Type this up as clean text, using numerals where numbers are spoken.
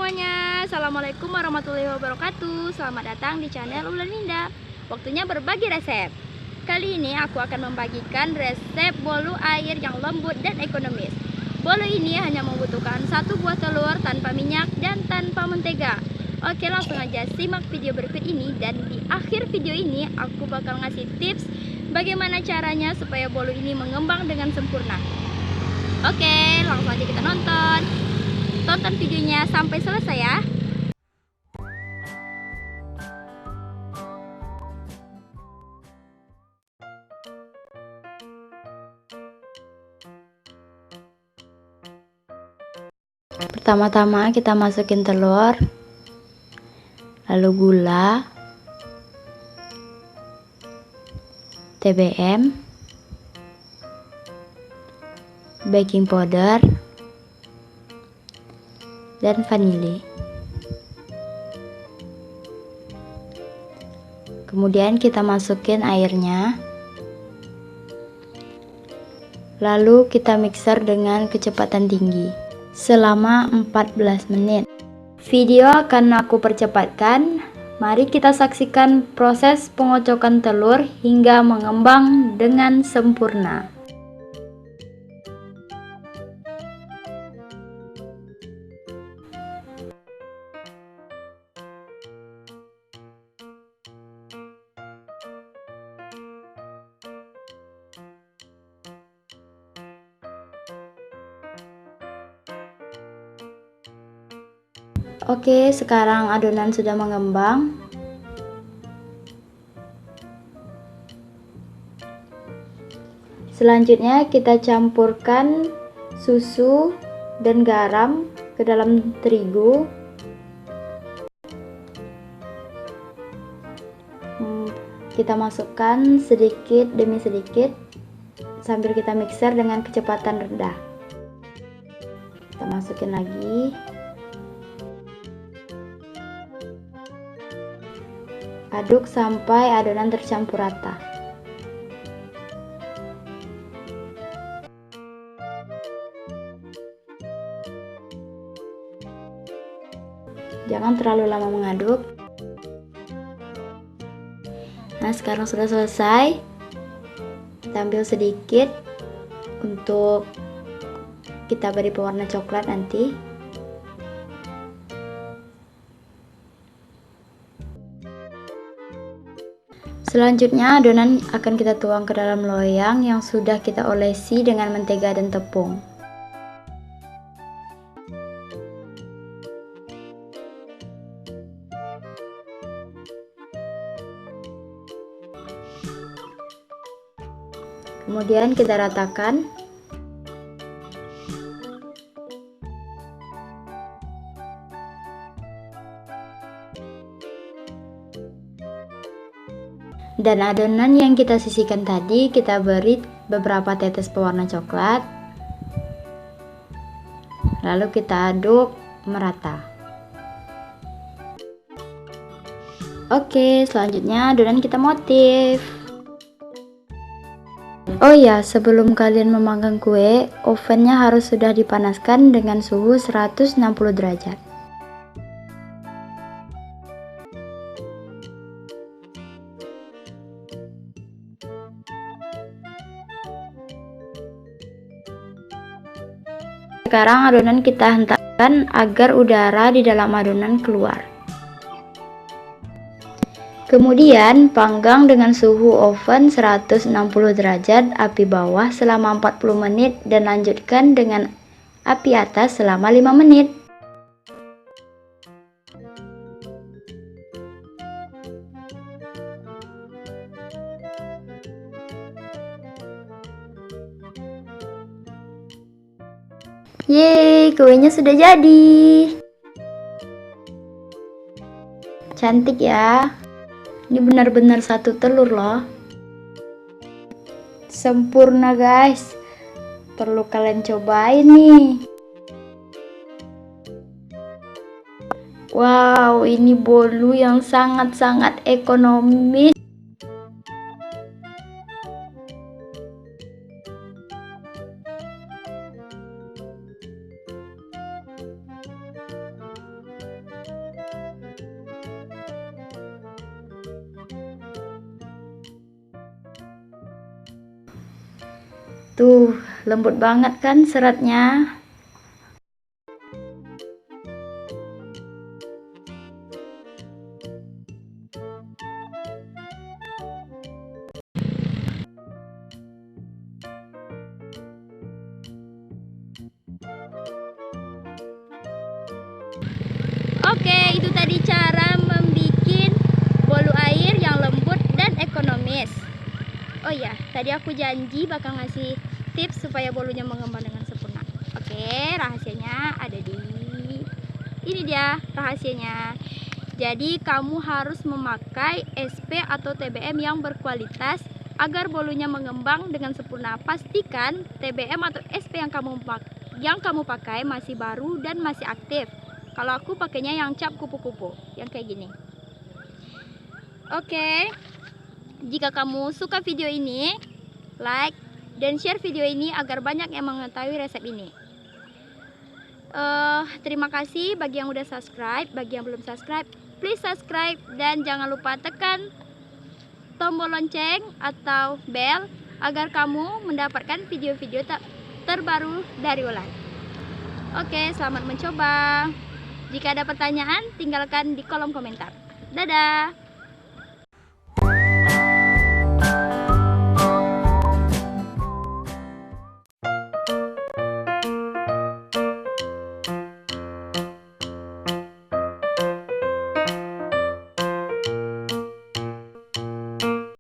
semuanya, Assalamualaikum warahmatullahi wabarakatuh. Selamat datang di channel Ulan Linda. Waktunya berbagi resep. Kali ini aku akan membagikan resep bolu air yang lembut dan ekonomis. Bolu ini hanya membutuhkan 1 buah telur tanpa minyak dan tanpa mentega. Oke, langsung aja simak video berikut ini. Dan di akhir video ini aku bakal ngasih tips bagaimana caranya supaya bolu ini mengembang dengan sempurna. Oke, langsung aja kita nonton. Tonton videonya sampai selesai ya. Pertama-tama kita masukin telur, lalu gula, TBM, baking powder, dan vanili. Kemudian kita masukin airnya, lalu kita mixer dengan kecepatan tinggi selama 14 menit. Video akan aku percepatkan. Mari kita saksikan proses pengocokan telur hingga mengembang dengan sempurna. Oke, sekarang adonan sudah mengembang. Selanjutnya kita campurkan susu dan garam ke dalam terigu. Kita masukkan sedikit demi sedikit sambil kita mixer dengan kecepatan rendah. Kita masukin lagi. Aduk sampai adonan tercampur rata. Jangan terlalu lama mengaduk. Nah, sekarang sudah selesai. Kita ambil sedikit untuk kita beri pewarna coklat nanti. Selanjutnya adonan akan kita tuang ke dalam loyang yang sudah kita olesi dengan mentega dan tepung. Kemudian kita ratakan. Dan adonan yang kita sisihkan tadi kita beri beberapa tetes pewarna coklat, lalu kita aduk merata. Oke, selanjutnya adonan kita motif. Oh ya, sebelum kalian memanggang kue, ovennya harus sudah dipanaskan dengan suhu 160 derajat. Sekarang adonan kita hentakkan agar udara di dalam adonan keluar. Kemudian panggang dengan suhu oven 160 derajat api bawah selama 40 menit dan lanjutkan dengan api atas selama 5 menit. Yeay, kuenya sudah jadi. Cantik ya. Ini benar-benar satu telur loh. Sempurna guys. Perlu kalian cobain nih. Wow, ini bolu yang sangat-sangat ekonomis. Tuh, lembut banget kan seratnya? Oke, itu tadi cara membuat bolu air yang lembut dan ekonomis. Oh iya, tadi aku janji bakal ngasih tips supaya bolunya mengembang dengan sempurna. Oke, rahasianya ada di ini dia rahasianya. Jadi kamu harus memakai SP atau TBM yang berkualitas agar bolunya mengembang dengan sempurna. Pastikan TBM atau SP yang kamu pakai masih baru dan masih aktif. Kalau aku pakainya yang cap kupu-kupu, yang kayak gini. Oke, jika kamu suka video ini, like dan share video ini agar banyak yang mengetahui resep ini. Terima kasih bagi yang udah subscribe, bagi yang belum subscribe, please subscribe dan jangan lupa tekan tombol lonceng atau bell agar kamu mendapatkan video-video terbaru dari Ulan. Oke, selamat mencoba. Jika ada pertanyaan, tinggalkan di kolom komentar. Dadah!